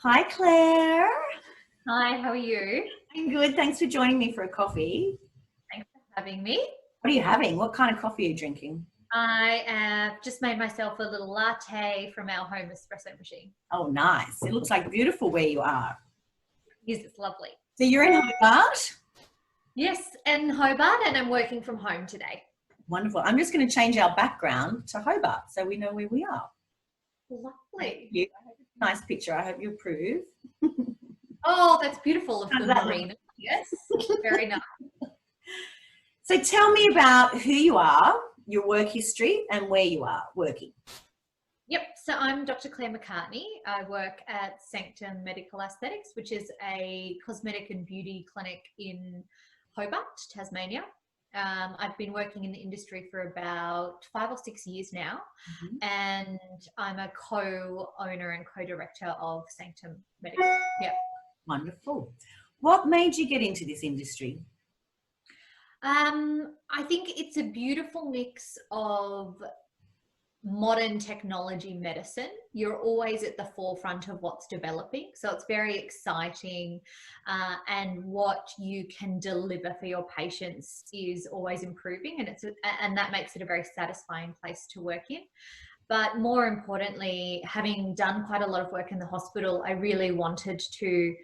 Hi, Claire. Hi, how are you? I'm good. Thanks for joining me for a coffee. Thanks for having me. What are you having? What kind of coffee are you drinking? I have just made myself a little latte from our home espresso machine. Oh, nice. It looks like beautiful where you are. Yes, it's lovely. So you're in Hobart? Yes, in Hobart, and I'm working from home today. Wonderful. I'm just going to change our background to Hobart so we know where we are. Lovely. I hope it's a nice picture. I hope you approve. Oh, that's beautiful of the That marina. Yes, very nice. So tell me about who you are, your work history, and where you are working. Yep, so I'm Dr Clair McCartney. I work at Sanctum Medical Aesthetics, which is a cosmetic and beauty clinic in Hobart, Tasmania. I've been working in the industry for about 5 or 6 years now, and I'm a co-owner and co-director of Sanctum Medical. Yeah. Wonderful. What made you get into this industry? I think it's a beautiful mix of modern technology medicine. You're always at the forefront of what's developing, so it's very exciting, and what you can deliver for your patients is always improving, and that makes it a very satisfying place to work in. But more importantly, having done quite a lot of work in the hospital, I really wanted to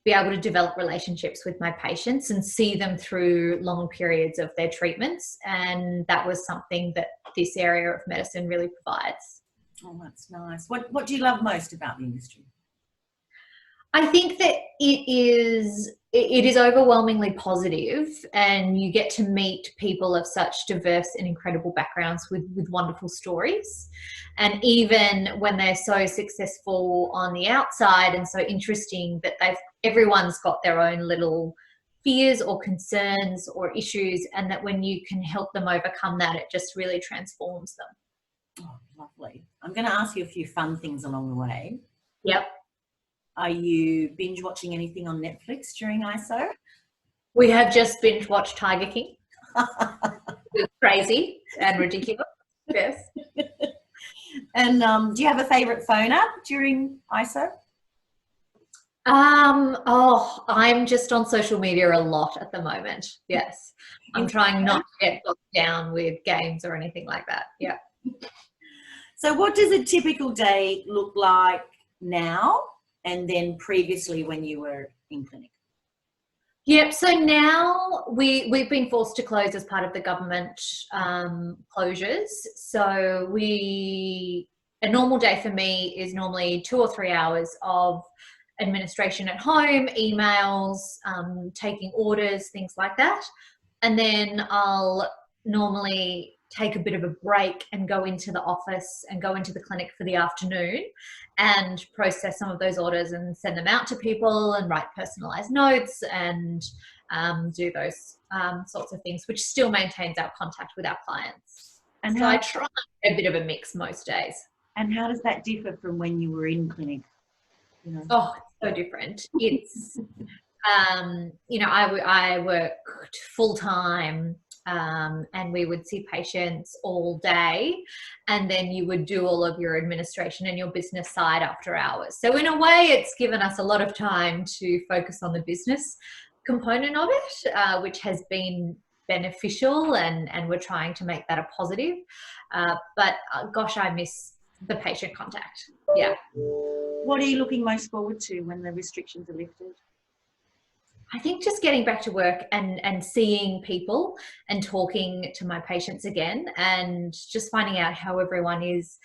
be able to develop relationships with my patients and see them through long periods of their treatments. And that was something that this area of medicine really provides. Oh, that's nice. What do you love most about the industry? I think that it is overwhelmingly positive, and you get to meet people of such diverse and incredible backgrounds with wonderful stories. And even when they're so successful on the outside and so interesting, that everyone's got their own little fears or concerns or issues, and that when you can help them overcome that, it just really transforms them. Oh, lovely. I'm going to ask you a few fun things along the way. Yep. Are you binge watching anything on Netflix during ISO? We have just binge watched Tiger King. It's crazy and ridiculous. Yes. And do you have a favourite phone app during ISO? I'm just on social media a lot at the moment. Yes. I'm trying not to get bogged down with games or anything like that. Yeah. So what does a typical day look like now and then previously when you were in clinic? Yep. So now we've been forced to close as part of the government closures. So a normal day for me is normally 2 or 3 hours of administration at home, emails, taking orders, things like that. And then I'll normally take a bit of a break and go into the office and go into the clinic for the afternoon and process some of those orders and send them out to people and write personalized notes and do those sorts of things, which still maintains our contact with our clients. And so I try a bit of a mix most days. And how does that differ from when you were in clinic? You know? Oh, it's so different. It's, I worked full time, and we would see patients all day, and then you would do all of your administration and your business side after hours. So in a way, it's given us a lot of time to focus on the business component of it, which has been beneficial, and we're trying to make that a positive. But gosh, I miss the patient contact. Yeah. What are you looking most forward to when the restrictions are lifted? I think just getting back to work and seeing people and talking to my patients again, and just finding out how everyone's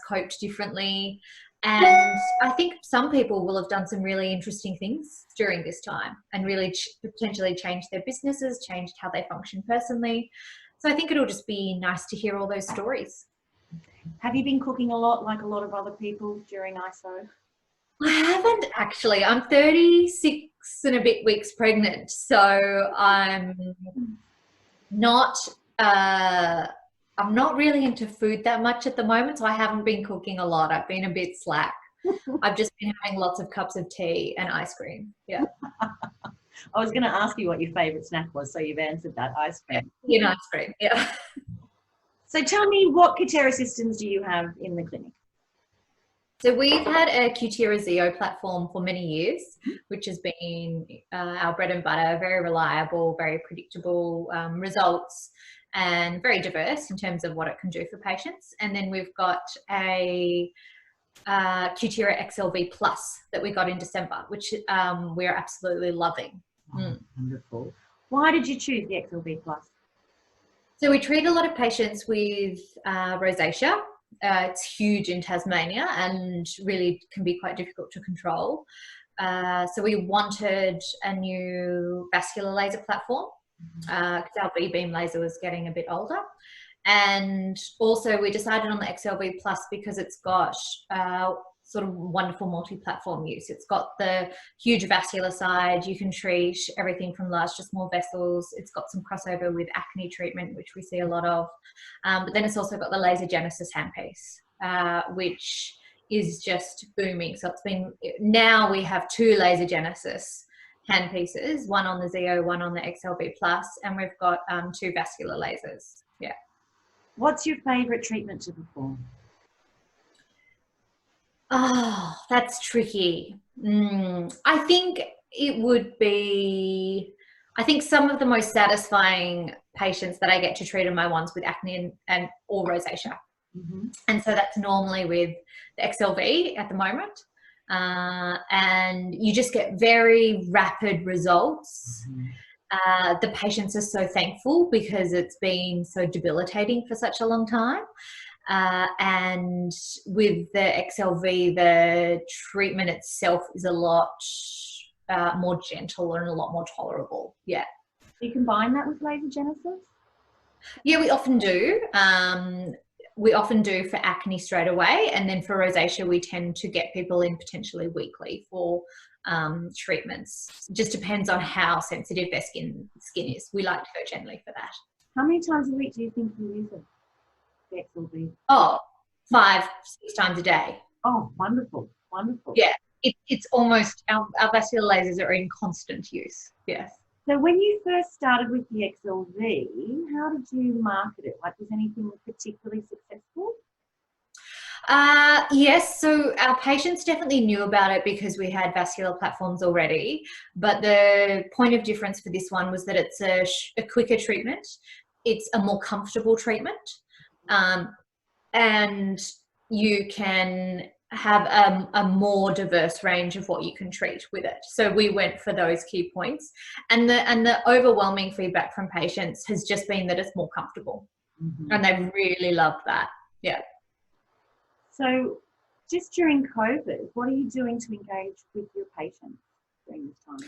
coped differently. And I think some people will have done some really interesting things during this time and really potentially changed their businesses, changed how they function personally. So I think it'll just be nice to hear all those stories. Have you been cooking a lot like a lot of other people during ISO? I haven't actually. I'm 36 and a bit weeks pregnant, so I'm not really into food that much at the moment, so I haven't been cooking a lot. I've been a bit slack. I've just been having lots of cups of tea and ice cream. Yeah. I was going to ask you what your favourite snack was, so you've answered that. Ice cream. Yeah, ice cream. Yeah. So tell me, what Cutera systems do you have in the clinic? So we've had a Cutera Zeo platform for many years, which has been our bread and butter, very reliable, very predictable results, and very diverse in terms of what it can do for patients. And then we've got a Cutera XLV Plus that we got in December, which we're absolutely loving. Wonderful. Why did you choose the XLV Plus? So we treat a lot of patients with rosacea. It's huge in Tasmania and really can be quite difficult to control. So we wanted a new vascular laser platform because our B-beam laser was getting a bit older. And also we decided on the XLV Plus because it's got sort of wonderful multi-platform use. It's got the huge vascular side. You can treat everything from large to small vessels. It's got some crossover with acne treatment, which we see a lot of. But then it's also got the Laser Genesis handpiece, which is just booming. So it's been, now we have 2 Laser Genesis handpieces, one on the Zeo, one on the XLV Plus, and we've got 2 vascular lasers. Yeah. What's your favourite treatment to perform? Oh, that's tricky. I think it would be, I think some of the most satisfying patients that I get to treat are my ones with acne and or rosacea. And so that's normally with the XLV at the moment. And you just get very rapid results. The patients are so thankful because it's been so debilitating for such a long time. And with the XLV, the treatment itself is a lot more gentle and a lot more tolerable. Yeah. Do you combine that with Laser Genesis? Yeah, we often do. We often do for acne straight away, and then for rosacea, we tend to get people in potentially weekly for treatments. It just depends on how sensitive their skin is. We like to go gently for that. How many times a week do you think you use it? The XLV? Oh, 5-6 times a day. Oh, wonderful, wonderful. Yeah, it's almost, our vascular lasers are in constant use. Yes. So when you first started with the XLV, how did you market it? Like, was anything particularly successful? Yes, so our patients definitely knew about it because we had vascular platforms already, but the point of difference for this one was that it's a quicker treatment, it's a more comfortable treatment, and you can have a more diverse range of what you can treat with it. So we went for those key points, and the overwhelming feedback from patients has just been that it's more comfortable, and they really love that. Yeah. So just during COVID, what are you doing to engage with your patients during this time?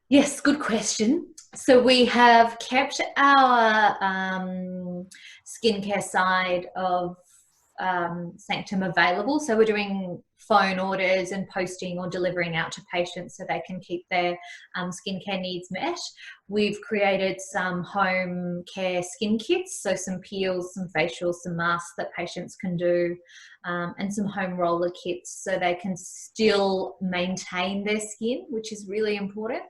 Yes, good question. So we have kept our skincare side of Sanctum available. So we're doing phone orders and posting or delivering out to patients so they can keep their skincare needs met. We've created some home care skin kits, so some peels, some facials, some masks that patients can do, and some home roller kits so they can still maintain their skin, which is really important.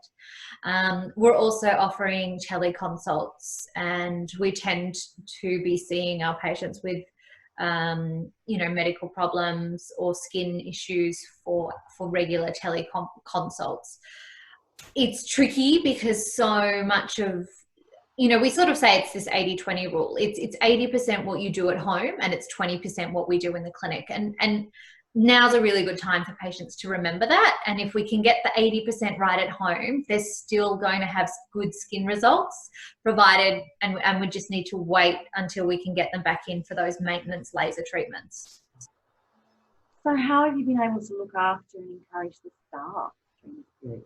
We're also offering teleconsults, and we tend to be seeing our patients with medical problems or skin issues for regular teleconsults. It's tricky because so much of, we sort of say it's this 80-20 rule. It's 80% what you do at home and it's 20% what we do in the clinic. And now's a really good time for patients to remember that. And if we can get the 80% right at home, they're still going to have good skin results provided, and we just need to wait until we can get them back in for those maintenance laser treatments. So how have you been able to look after and encourage the staff during this period?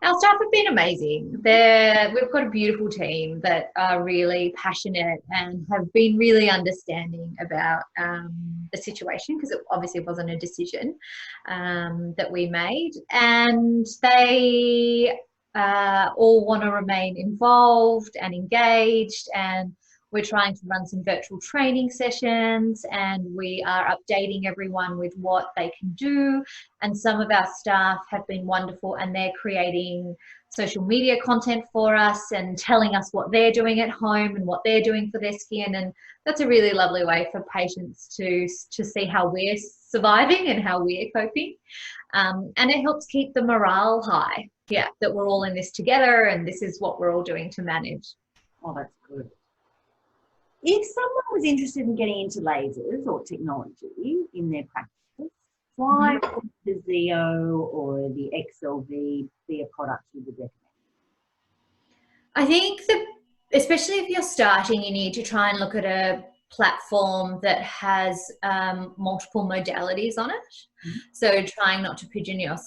Our staff have been amazing. We've got a beautiful team that are really passionate and have been really understanding about the situation, because it obviously wasn't a decision that we made. And they all want to remain involved and engaged, and We're trying to run some virtual training sessions, and we are updating everyone with what they can do. And some of our staff have been wonderful, and they're creating social media content for us and telling us what they're doing at home and what they're doing for their skin. And that's a really lovely way for patients to see how we're surviving and how we're coping. And it helps keep the morale high, yeah, that we're all in this together and this is what we're all doing to manage. Oh, that's good. If someone was interested in getting into lasers or technology in their practice, why would the Zeo or the XLV be a product you would recommend? I think that, especially if you're starting, you need to try and look at a platform that has multiple modalities on it. So trying not to pigeonhole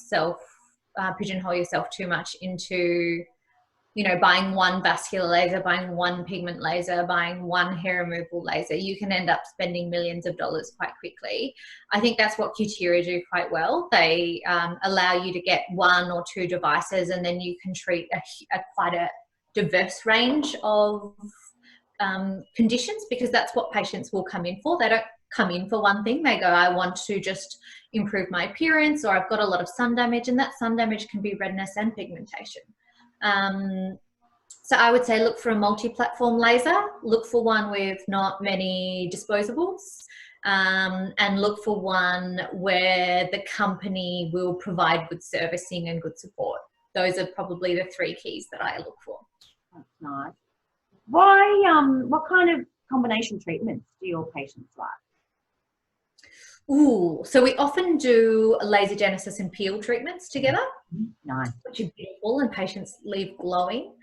yourself too much into, you know, buying one vascular laser, buying one pigment laser, buying one hair removal laser. You can end up spending millions of dollars quite quickly. I think that's what Cutera do quite well. They allow you to get one or two devices, and then you can treat quite a diverse range of conditions, because that's what patients will come in for. They don't come in for one thing. They go, I want to just improve my appearance, or I've got a lot of sun damage, and that sun damage can be redness and pigmentation. So I would say look for a multi-platform laser, look for one with not many disposables, and look for one where the company will provide good servicing and good support. Those are probably the three keys that I look for. That's nice. Why, what kind of combination treatments do your patients like? Ooh, so we often do laser genesis and peel treatments together. Nice. Which are beautiful, and patients leave glowing.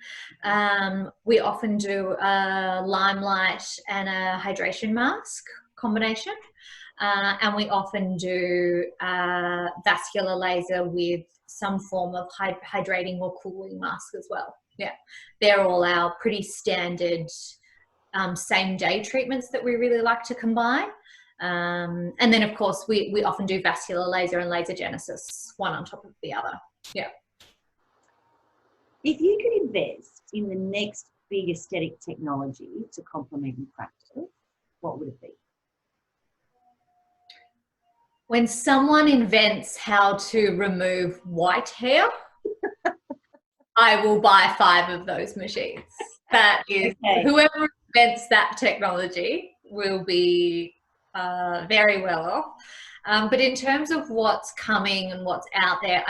We often do a limelight and a hydration mask combination. And we often do a vascular laser with some form of hydrating or cooling mask as well. Yeah, they're all our pretty standard same day treatments that we really like to combine. And then of course we often do vascular laser and laser genesis, one on top of the other. Yeah. If you could invest in the next big aesthetic technology to complement your practice, what would it be? When someone invents how to remove white hair, I will buy 5 of those machines. That is, okay. Whoever invents that technology will be very well off. But in terms of what's coming and what's out there,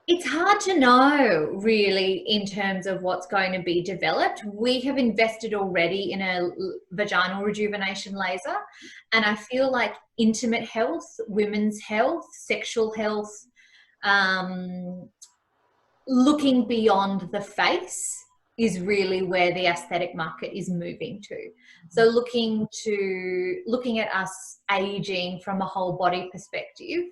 it's hard to know really in terms of what's going to be developed. We have invested already in a vaginal rejuvenation laser, and I feel like intimate health, women's health, sexual health, looking beyond the face is really where the aesthetic market is moving to. So looking at us aging from a whole body perspective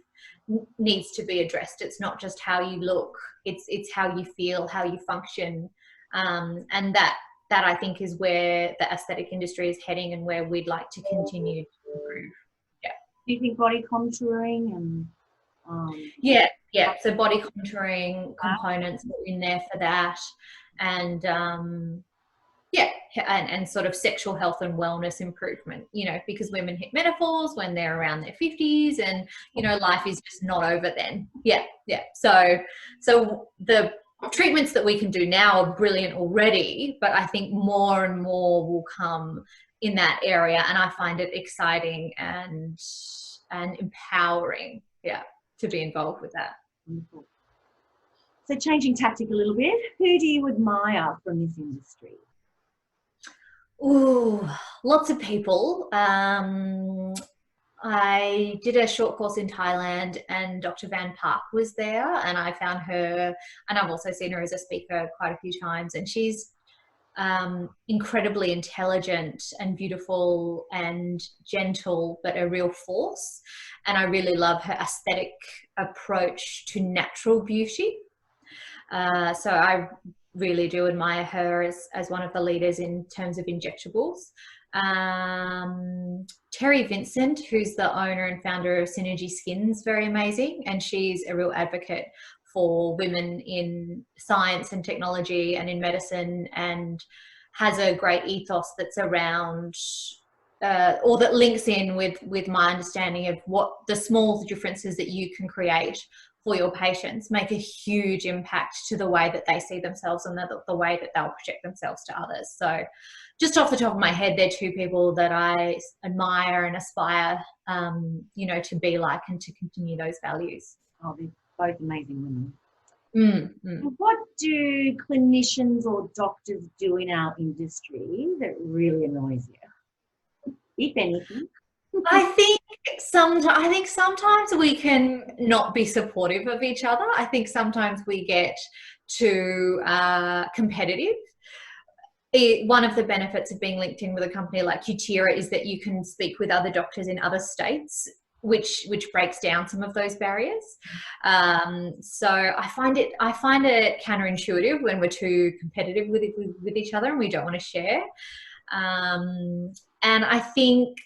needs to be addressed. It's not just how you look, it's how you feel, how you function, and that I think is where the aesthetic industry is heading and where we'd like to continue to improve. Yeah. Do you think body contouring and yeah, so body contouring components are in there for that, and and sort of sexual health and wellness improvement, you know, because women hit menopause when they're around their 50s, and you know, life is just not over then. So the treatments that we can do now are brilliant already, but I think more and more will come in that area, and I find it exciting and empowering, to be involved with that. Wonderful. So changing tactic a little bit, who do you admire from this industry? Ooh, lots of people. I did a short course in Thailand, and Dr. Van Park was there, and I found her, and I've also seen her as a speaker quite a few times, and she's incredibly intelligent and beautiful and gentle, but a real force. And I really love her aesthetic approach to natural beauty. So I really do admire her as one of the leaders in terms of injectables. Terry Vincent, who's the owner and founder of Synergy Skin, is very amazing, and she's a real advocate for women in science and technology and in medicine, and has a great ethos that's around or that links in with my understanding of what the small differences that you can create for your patients make a huge impact to the way that they see themselves and the way that they'll project themselves to others. So just off the top of my head, they're two people that I admire and aspire, to be like and to continue those values. Oh, they're both amazing women. Mm. What do clinicians or doctors do in our industry that really annoys you, if anything? I think sometimes we can not be supportive of each other. I think sometimes we get too competitive. One of the benefits of being linked in with a company like Cutera is that you can speak with other doctors in other states, which breaks down some of those barriers. So I find it counterintuitive when we're too competitive with each other and we don't want to share. And I think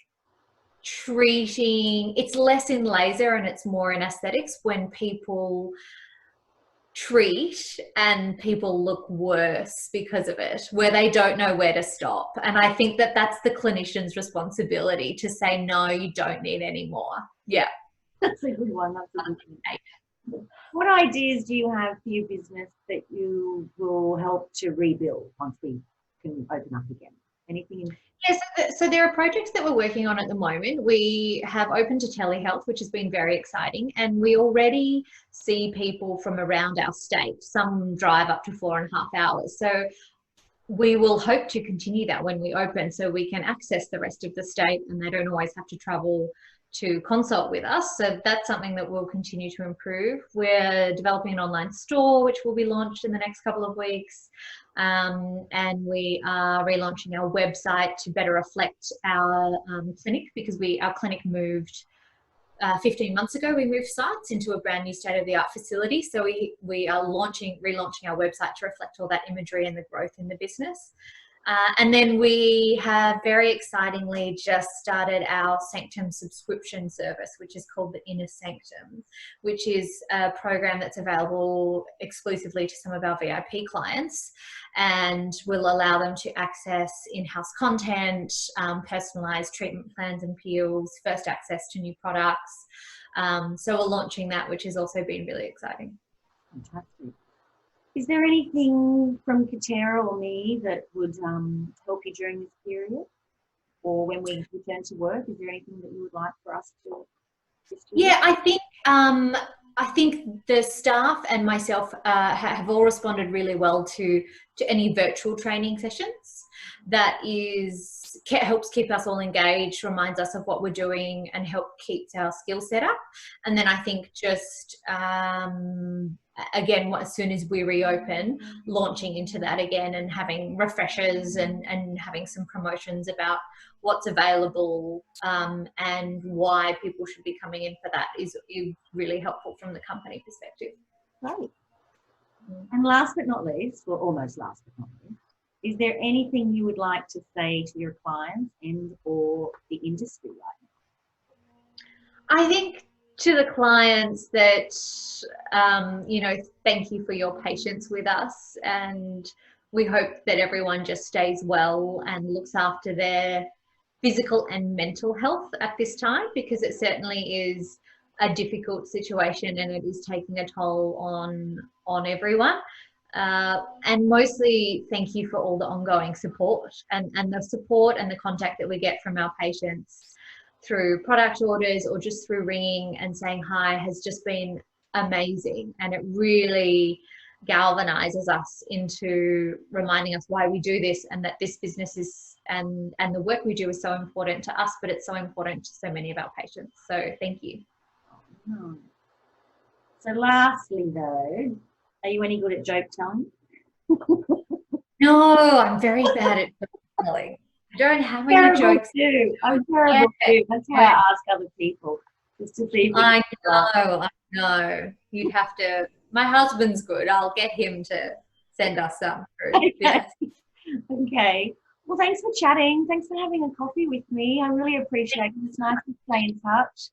it's less in laser and it's more in aesthetics when people treat and people look worse because of it, where they don't know where to stop. And I think that that's the clinician's responsibility to say, no, you don't need any more. Yeah. That's a good one. What ideas do you have for your business that you will help to rebuild once we can open up again? Anything in? Yes, so there are projects that we're working on at the moment. We have opened to telehealth, which has been very exciting, and we already see people from around our state. Some drive up to 4.5 hours. So we will hope to continue that when we open, so we can access the rest of the state and they don't always have to travel to consult with us. So that's something that we'll continue to improve. We're developing an online store, which will be launched in the next couple of weeks. And we are relaunching our website to better reflect our clinic, because our clinic moved 15 months ago. We moved sites into a brand new state-of-the-art facility. So we are relaunching our website to reflect all that imagery and the growth in the business. And then we have very excitingly just started our Sanctum subscription service, which is called the Inner Sanctum, which is a program that's available exclusively to some of our VIP clients and will allow them to access in-house content, personalized treatment plans and peels, first access to new products. So we're launching that, which has also been really exciting. Fantastic. Is there anything from Cutera or me that would help you during this period, or when we return to work? Is there anything that you would like for us to assist you with? Yeah, I think the staff and myself have all responded really well to any virtual training sessions. That helps keep us all engaged, reminds us of what we're doing, and help keeps our skill set up. And then I think just again, as soon as we reopen, launching into that again and having refreshers and having some promotions about what's available and why people should be coming in for that is really helpful from the company perspective. Great. And last but not least, or almost last but not least, is there anything you would like to say to your clients and or the industry right now? I think to the clients that, thank you for your patience with us, and we hope that everyone just stays well and looks after their physical and mental health at this time, because it certainly is a difficult situation and it is taking a toll on everyone. And mostly thank you for all the ongoing support and the support and the contact that we get from our patients through product orders or just through ringing and saying hi has just been amazing, and it really galvanizes us into reminding us why we do this, and that this business is and the work we do is so important to us, but it's so important to so many of our patients. So thank you. So lastly though, are you any good at joke telling? No, I'm very bad at joke telling. I don't have any jokes. I'm terrible too. That's why I ask other people, just to see if I know. You'd have to. My husband's good. I'll get him to send us some through. Okay. Yes. Okay. Well, thanks for chatting. Thanks for having a coffee with me. I really appreciate it. It's nice to stay in touch.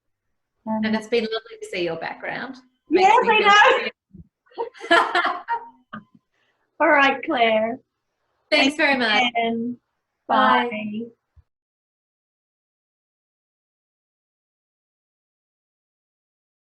And it's been lovely to see your background. Yes, I know. All right, Claire. Thanks very much. Again. Bye. Bye.